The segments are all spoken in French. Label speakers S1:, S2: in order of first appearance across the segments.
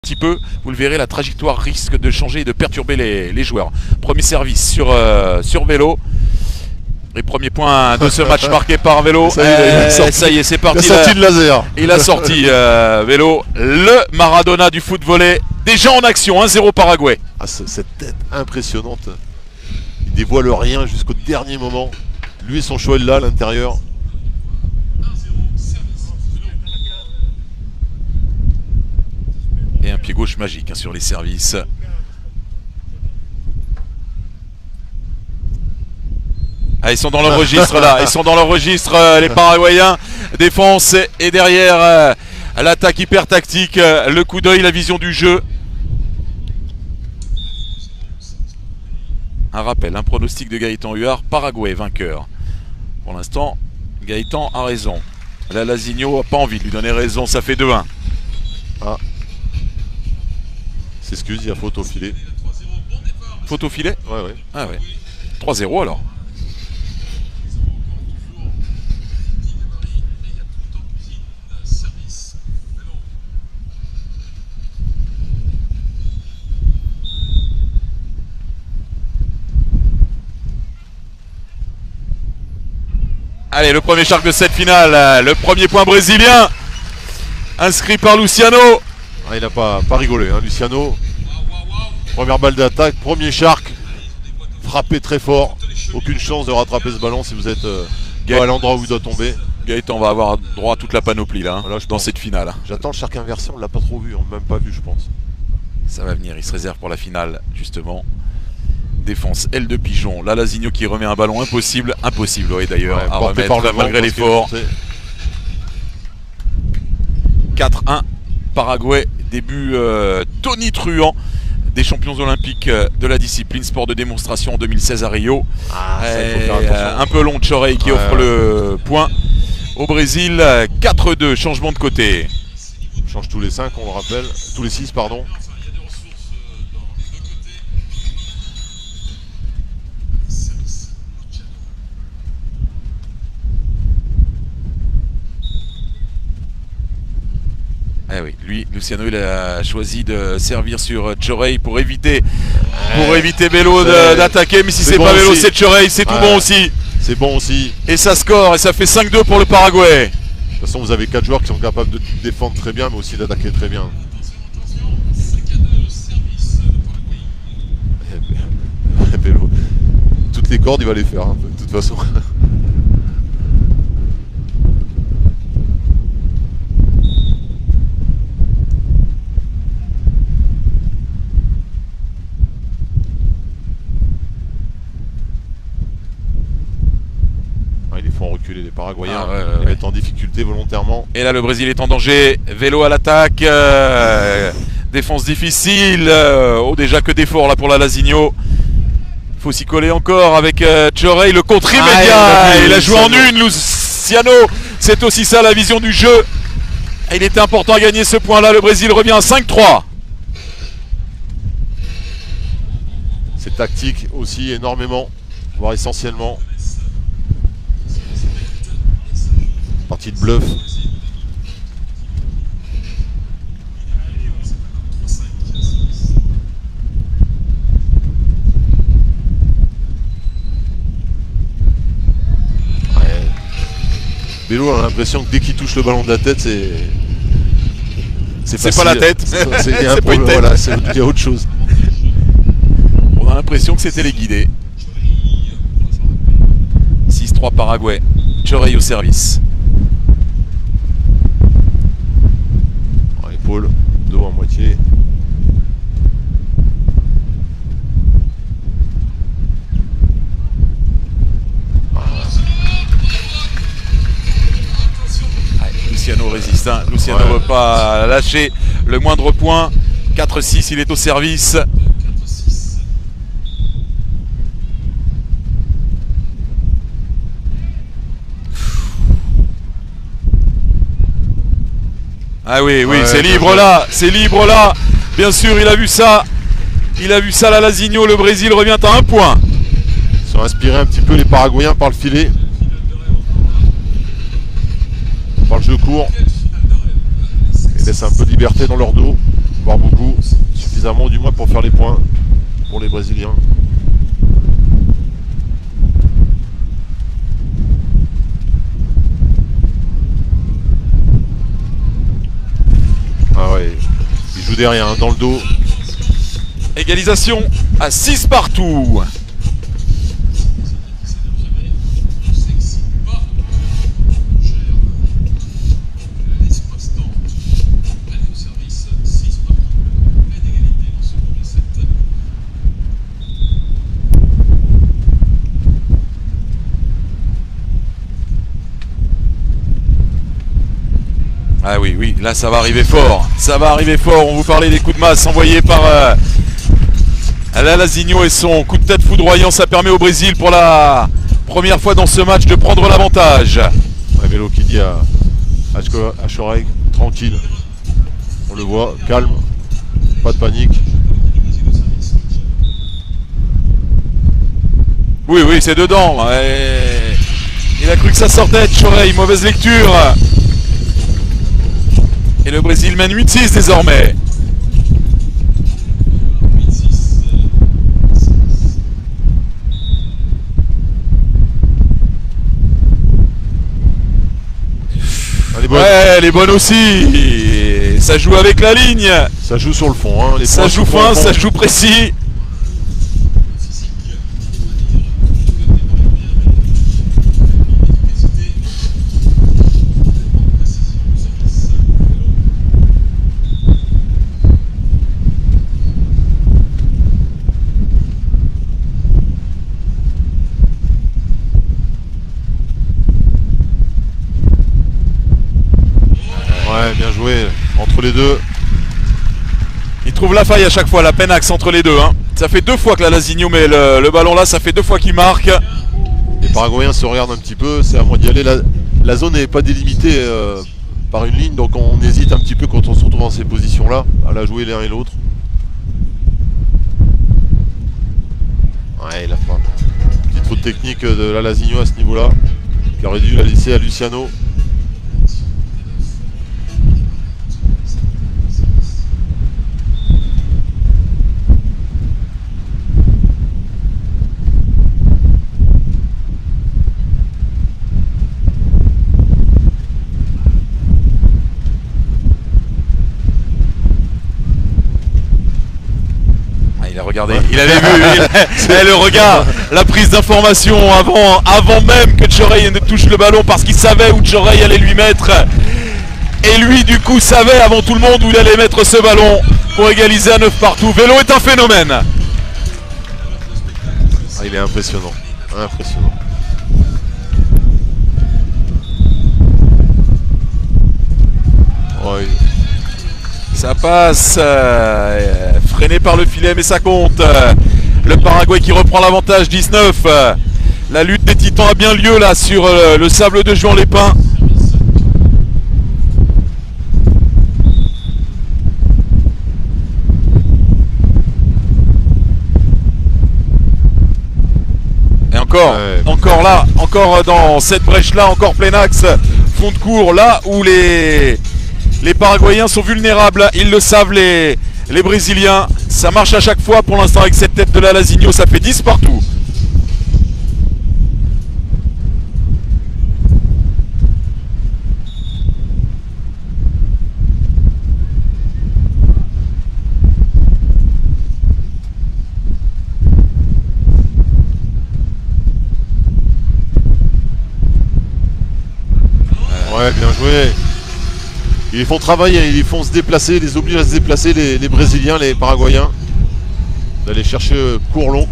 S1: petit peu, vous le verrez, la trajectoire risque de changer et de perturber les joueurs. Premier service sur Vélo. Les premiers points de ce match marqué par Vélo. Ça y est, c'est parti.
S2: Il a sorti le laser.
S1: Il a sorti Vélo, le Maradona du foot volley. Déjà en action, 1-0 Paraguay.
S2: Ah, cette tête impressionnante. Il dévoile rien jusqu'au dernier moment. Lui et son choix là à l'intérieur.
S1: Et un pied gauche magique sur les services. Ah, ils sont dans leur registre là, ils sont dans leur registre, les Paraguayens. Défense et derrière l'attaque hyper tactique, le coup d'œil, la vision du jeu. Un rappel, un pronostic de Gaëtan Huard, Paraguay vainqueur. Pour l'instant, Gaëtan a raison. Là, Lazinho n'a pas envie de lui donner raison, ça fait 2-1.
S2: Ah. S'excuse, il y a faute au filet.
S1: Faute au filet ?
S2: Ouais.
S1: Ah ouais. 3-0 alors. Allez, le premier charque de cette finale, le premier point brésilien, inscrit par Luciano.
S2: Ah, il n'a pas rigolé, hein, Luciano. Première balle d'attaque, premier charque, frappé très fort. Aucune chance de rattraper ce ballon si vous êtes pas à l'endroit où il doit tomber.
S1: Gaëtan va avoir droit à toute la panoplie là,
S2: voilà,
S1: dans cette finale.
S2: J'attends le charque inversé, on l'a pas trop vu, on l'a même pas vu je pense.
S1: Ça va venir, il se réserve pour la finale justement. Défense, aile de pigeon, là Lazinho qui remet un ballon impossible, oui d'ailleurs, à remettre malgré l'effort. 4-1, Paraguay, début tonitruant des champions olympiques de la discipline sport de démonstration en 2016 à Rio. Un peu long de Chorey qui offre le point au Brésil. 4-2, changement de côté.
S2: On change tous les 5, on le rappelle, tous les 6 pardon.
S1: Eh oui, lui, Luciano, il a choisi de servir sur Chorey pour éviter Vélo d'attaquer. Mais si c'est pas Vélo, c'est Chorey, c'est tout bon aussi.
S2: C'est bon aussi.
S1: Et ça score, et ça fait 5-2 pour le Paraguay.
S2: De toute façon, vous avez 4 joueurs qui sont capables de défendre très bien, mais aussi d'attaquer très bien. Vélo. Toutes les cordes, il va les faire, hein, de toute façon. Ils font reculer les Paraguayens, ils vont être en difficulté volontairement.
S1: Et là le Brésil est en danger, Vélo à l'attaque, défense difficile, déjà que d'efforts là pour la Lazinho. Il faut s'y coller encore avec Chorey, le contre immédiat, il a joué en une, Luciano, c'est aussi ça la vision du jeu. Et il était important à gagner ce point là, le Brésil revient à 5-3.
S2: C'est tactique aussi énormément, voire essentiellement. Partie de bluff. Vélo a l'impression que dès qu'il touche le ballon de la tête,
S1: c'est pas la tête.
S2: Il y a autre chose.
S1: On a l'impression que c'était les guidés. 6-3 Paraguay. Chorey au service.
S2: Épaule, dos à moitié.
S1: Luciano résiste, hein. Luciano ne veut pas lâcher le moindre point. 4-6, il est au service. Ah oui, c'est libre là, Bien sûr, il a vu ça. La Lazinho, le Brésil revient à 1 point.
S2: Ils sont inspirés un petit peu les Paraguayens par le filet. Par le jeu court. Ils laissent un peu de liberté dans leur dos. voire beaucoup, suffisamment du moins pour faire les points pour les Brésiliens. Ah ouais, il joue derrière, hein, dans le dos.
S1: Égalisation à 6 partout. Ah oui, oui, là ça va arriver fort. Ça va arriver fort. On vous parlait des coups de masse envoyés par Lalassinho et son coup de tête foudroyant. Ça permet au Brésil pour la première fois dans ce match de prendre l'avantage.
S2: Ouais, Vélo qui dit à Chorey, tranquille. On le voit, calme, pas de panique.
S1: Oui, oui, c'est dedans. Il a cru que ça sortait de Chorey. Mauvaise lecture. Et le Brésil mène 8-6 désormais. Ouais, elle est bonne aussi. Ça joue avec la ligne.
S2: Ça joue sur le fond. Hein.
S1: Ça joue fin, ça joue précis.
S2: Bien joué entre les deux.
S1: Il trouve la faille à chaque fois, la Penax entre les deux. Hein. Ça fait 2 fois que Lalassinho met le ballon là, ça fait 2 fois qu'il marque.
S2: Les Paraguayens se regardent un petit peu, c'est à moi d'y aller. La zone n'est pas délimitée par une ligne, donc on hésite un petit peu quand on se retrouve dans ces positions-là, à la jouer l'un et l'autre. Ouais, il a fait une petite faute technique de Lalassinho à ce niveau-là, qui aurait dû la laisser à Luciano.
S1: Regardez, il avait vu le regard, la prise d'information avant même que Chorey ne touche le ballon parce qu'il savait où Chorey allait lui mettre. Et lui du coup savait avant tout le monde où il allait mettre ce ballon pour égaliser à 9 partout. Vélo est un phénomène.
S2: Ah, il est impressionnant, impressionnant. Ouais.
S1: Ça passe, freiné par le filet, mais ça compte. Le Paraguay qui reprend l'avantage, 19. La lutte des titans a bien lieu là sur le sable de Juan-les-Pins. Et encore là, encore dans cette brèche là, encore plein axe, fond de cours, là où les Paraguayens sont vulnérables, ils le savent les Brésiliens. Ça marche à chaque fois pour l'instant avec cette tête de Lalassinho, ça fait 10 partout.
S2: Ouais, bien joué. Ils les font travailler, ils les font se déplacer, ils les obligent à se déplacer, les Brésiliens, les Paraguayens. D'aller chercher court long.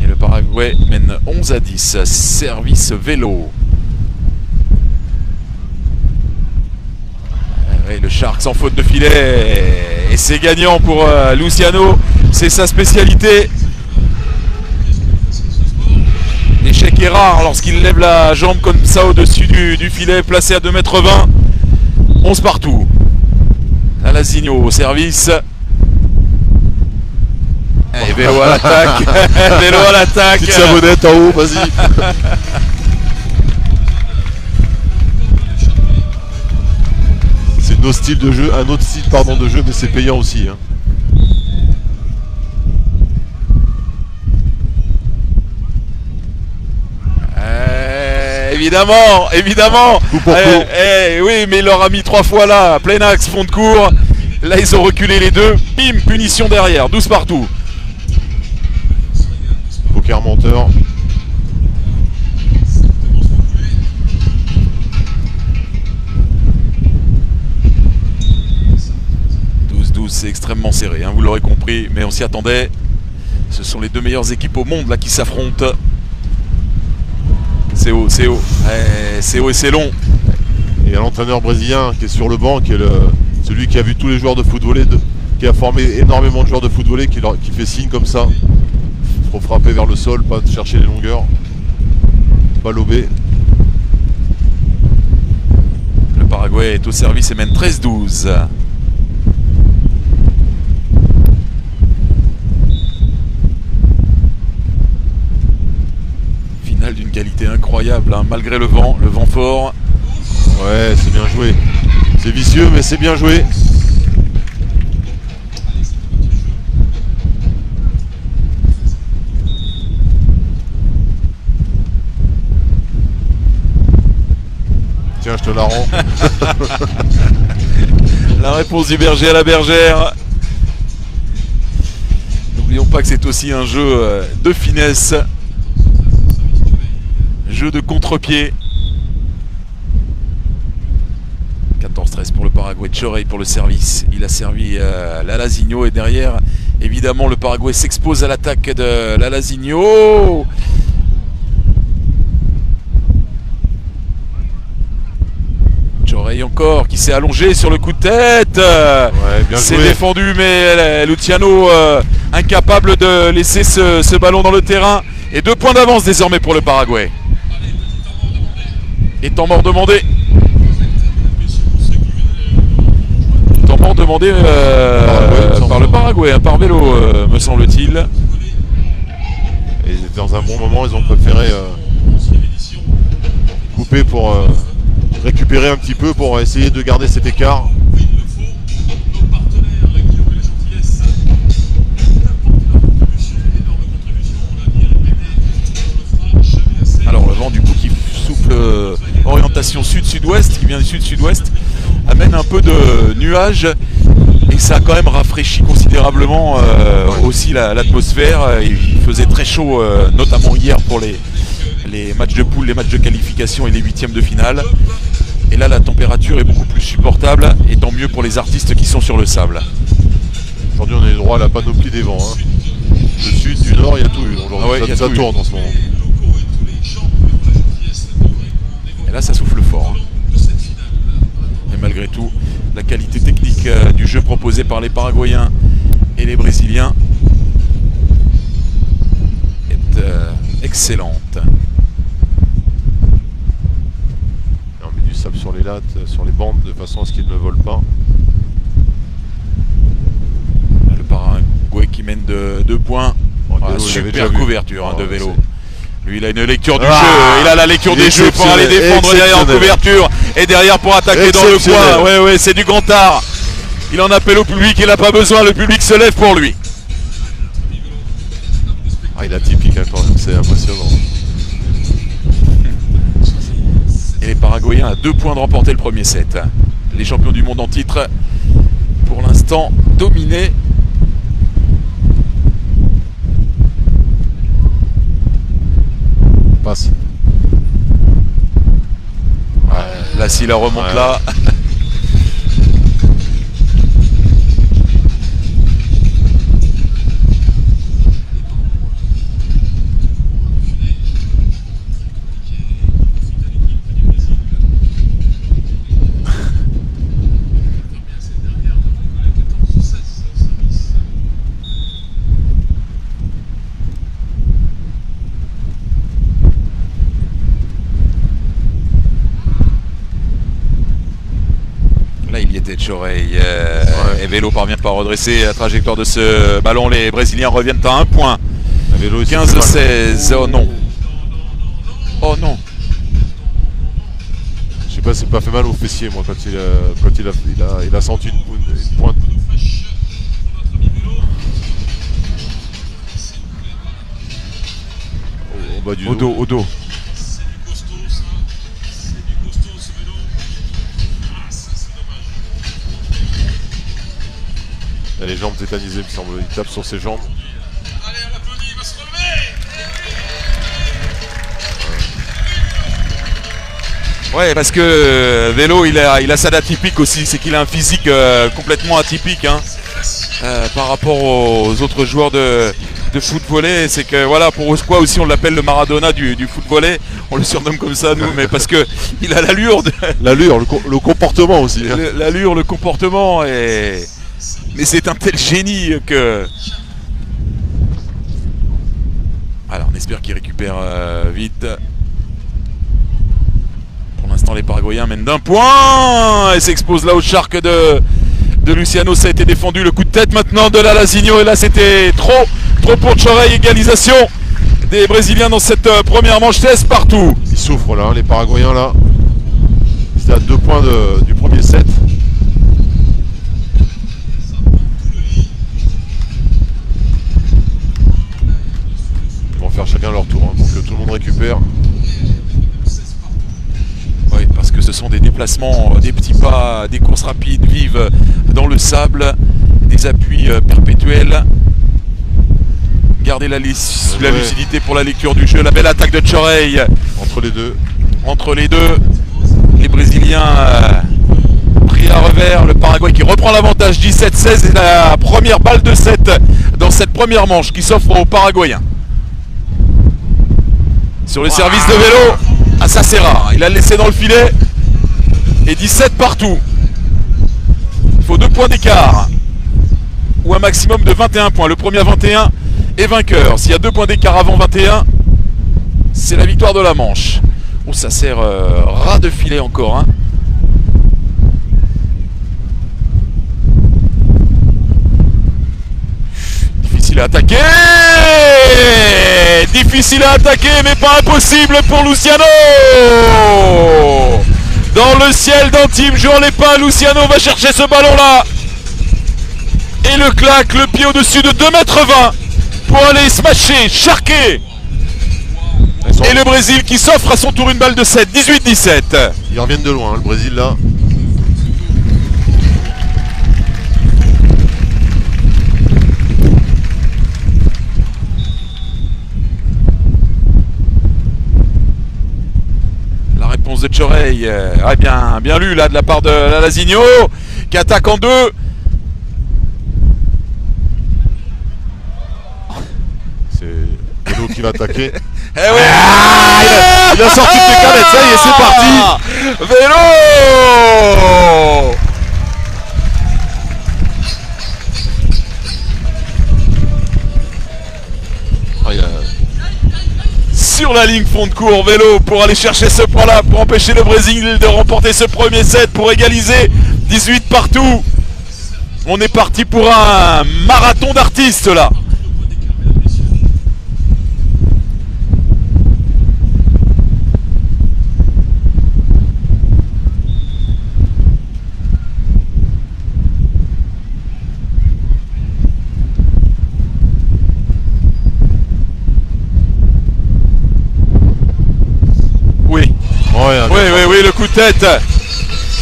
S1: Et le Paraguay mène 11-10, service vélo. Et le Shark sans faute de filet. Et c'est gagnant pour Luciano, c'est sa spécialité. L'échec est rare lorsqu'il lève la jambe comme ça au-dessus du filet, placé à 2,20 m. 11 partout. Lalassinho au service. Et Vélo à l'attaque. Vélo à l'attaque.
S2: Petite savonnette en haut, vas-y. un autre style de jeu, de jeu, mais c'est payant aussi. Hein.
S1: Évidemment, évidemment. Oui, mais il leur a mis 3 fois là, plein axe, fond de cours. Là, ils ont reculé les deux. Bim, punition derrière, 12 partout.
S2: Poker menteur.
S1: 12-12, c'est extrêmement serré, hein, vous l'aurez compris, mais on s'y attendait. Ce sont les deux meilleures équipes au monde là qui s'affrontent. C'est haut, c'est haut. C'est haut et c'est long.
S2: Et l'entraîneur brésilien qui est sur le banc, qui est celui qui a vu tous les joueurs de football, qui a formé énormément de joueurs de football, qui fait signe comme ça. Faut frapper vers le sol, pas chercher les longueurs. Pas lober.
S1: Le Paraguay est au service et mène 13-12. Finale d'une qualité incroyable, hein, malgré le vent fort.
S2: Ouais, c'est bien joué. C'est vicieux, mais c'est bien joué. Tiens, je te la rends.
S1: La réponse du berger à la bergère. N'oublions pas que c'est aussi un jeu de finesse. Jeu de contre-pied. 14-13 pour le Paraguay. Chorey pour le service. Il a servi Lalazinho et derrière, évidemment, le Paraguay s'expose à l'attaque de Lalazinho. Chorey encore qui s'est allongé sur le coup de tête.
S2: Ouais,
S1: c'est défendu, mais Luciano incapable de laisser ce ballon dans le terrain. Et 2 points d'avance désormais pour le Paraguay. Et temps mort demandé. Temps mort demandé par le Paraguay, par vélo, me semble-t-il.
S2: Et ils étaient dans un bon moment, ils ont préféré couper pour récupérer un petit peu, pour essayer de garder cet écart.
S1: Alors le vent du coup qui souffle orientation sud-sud-ouest, qui vient du sud-sud-ouest, amène un peu de nuages et ça a quand même rafraîchi considérablement aussi l'atmosphère. Il faisait très chaud, notamment hier pour les matchs de poule, les matchs de qualification et les 8e de finale. Et là la température est beaucoup plus supportable et tant mieux pour les artistes qui sont sur le sable.
S2: Aujourd'hui on est droit à la panoplie des vents. Hein. Du sud, du nord, il y a tout eu. Aujourd'hui, ça tourne en ce moment.
S1: Et là ça souffle fort. Hein. Et malgré tout, la qualité technique du jeu proposé par les Paraguayens et les Brésiliens est excellente.
S2: On met du sable sur les lattes, sur les bandes, de façon à ce qu'ils ne volent pas.
S1: Le Paraguay qui mène de 2 points. Super couverture de vélo. Lui, il a une lecture du jeu, il a la lecture des jeux pour aller défendre derrière en couverture et derrière pour attaquer dans le coin. Ouais, c'est du grand art. Il en appelle au public, il n'a pas besoin, le public se lève pour lui.
S2: Ah, il est atypique hein, quand même, c'est impressionnant.
S1: Et les Paraguayens à 2 points de remporter le premier set. Les champions du monde en titre, pour l'instant, dominés.
S2: Passe.
S1: Là, s'il la remonte là. Chorey et Vélo parvient pas à redresser la trajectoire de ce ballon. Les Brésiliens reviennent à 1 point. 15-16. Oh non. Oh non.
S2: sais pas, c'est pas fait mal au fessier moi quand il a senti une pointe. Au bas du dos.
S1: Au dos.
S2: Il a les jambes tétanisées, il me semble. Il tape sur ses jambes.
S3: Allez, on applaudit, il va se relever.
S1: Ouais, parce que Vélo, il a ça d'atypique aussi, c'est qu'il a un physique complètement atypique hein, par rapport aux autres joueurs de foot volley. C'est que voilà, pour quoi aussi on l'appelle le Maradona du foot volley. On le surnomme comme ça nous, mais parce que il a l'allure,
S2: L'allure, le comportement aussi. Hein.
S1: L'allure, le comportement, mais c'est un tel génie que. Alors on espère qu'il récupère vite. Pour l'instant les Paraguayens mènent d'un point et s'exposent là au shark de Luciano. Ça a été défendu, le coup de tête maintenant de la Lazinho et là c'était trop pour Chorey. Égalisation des Brésiliens dans cette première manche. 16 partout.
S2: Ils souffrent là, hein, les Paraguayens là. C'était à 2 points du premier set. Ils vont faire chacun leur tour hein, pour que tout le monde récupère.
S1: Oui, parce que ce sont des déplacements, des petits pas, des courses rapides, vives dans le sable, des appuis perpétuels. Gardez la lucidité pour la lecture du jeu. La belle attaque de Chorey.
S2: Entre les deux.
S1: Entre les deux, les Brésiliens pris à revers. Le Paraguay qui reprend l'avantage 17-16 et la première balle de 7 dans cette première manche qui s'offre aux Paraguayens. Sur le service de Vélo. Ah ça c'est rare, il a laissé dans le filet. Et 17 partout. Il faut 2 points d'écart. Ou un maximum de 21 points. Le premier à 21 est vainqueur. S'il y a 2 points d'écart avant 21, c'est la victoire de la manche. Oh ça sert ras de filet encore hein. Difficile à attaquer. Difficile à attaquer, mais pas impossible pour Luciano. Dans le ciel d'Antibes, jouant les pas, Luciano va chercher ce ballon-là. Et le claque, le pied au-dessus de 2,20 m pour aller smasher, charquer. Et le Brésil qui s'offre à son tour une balle de 7, 18-17.
S2: Ils reviennent de loin, hein, le Brésil là.
S1: De Chorey, bien lu là de la part de la Lazinho qui attaque en 2.
S2: C'est Vélo qui va attaquer.
S1: Eh ouais, il a sorti des canettes, ça y est, c'est parti. Vélo. Sur la ligne fond de cours, Vélo pour aller chercher ce point là, pour empêcher le Brésil de remporter ce premier set, pour égaliser. 18 partout. On est parti pour un marathon d'artistes là. Oui, le coup de tête.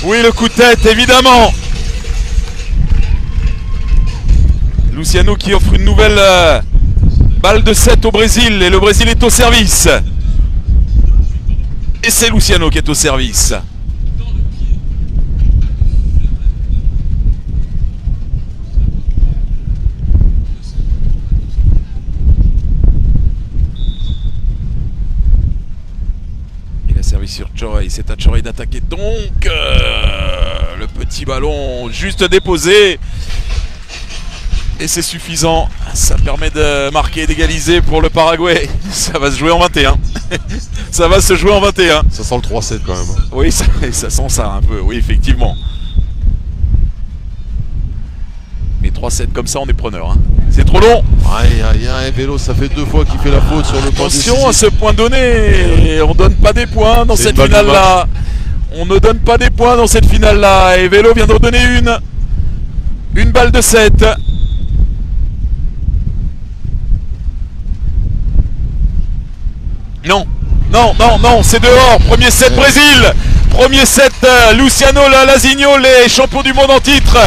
S1: Oui, le coup de tête, évidemment. Luciano qui offre une nouvelle balle de 7 au Brésil. Et le Brésil est au service. Et c'est Luciano qui est au service. Service sur Chorey, c'est à Chorey d'attaquer donc le petit ballon juste déposé et c'est suffisant, ça permet de marquer et d'égaliser pour le Paraguay. Ça va se jouer en 21. Ça va se jouer en 21.
S2: Ça sent le 3-7 quand même.
S1: Oui, ça sent ça un peu, oui effectivement. Mais 3-7 comme ça on est preneur hein. C'est trop long.
S2: Aïe, Vélo, ça fait 2 fois qu'il fait la faute sur le point.
S1: Attention à ce point donné. On donne pas des points dans cette finale là. On ne donne pas des points dans cette finale-là. Et Vélo vient d'en donner une. Une balle de 7. Non, non, non, non, c'est dehors. Premier set Brésil. Premier set Luciano Lasinho, les champions du monde en titre.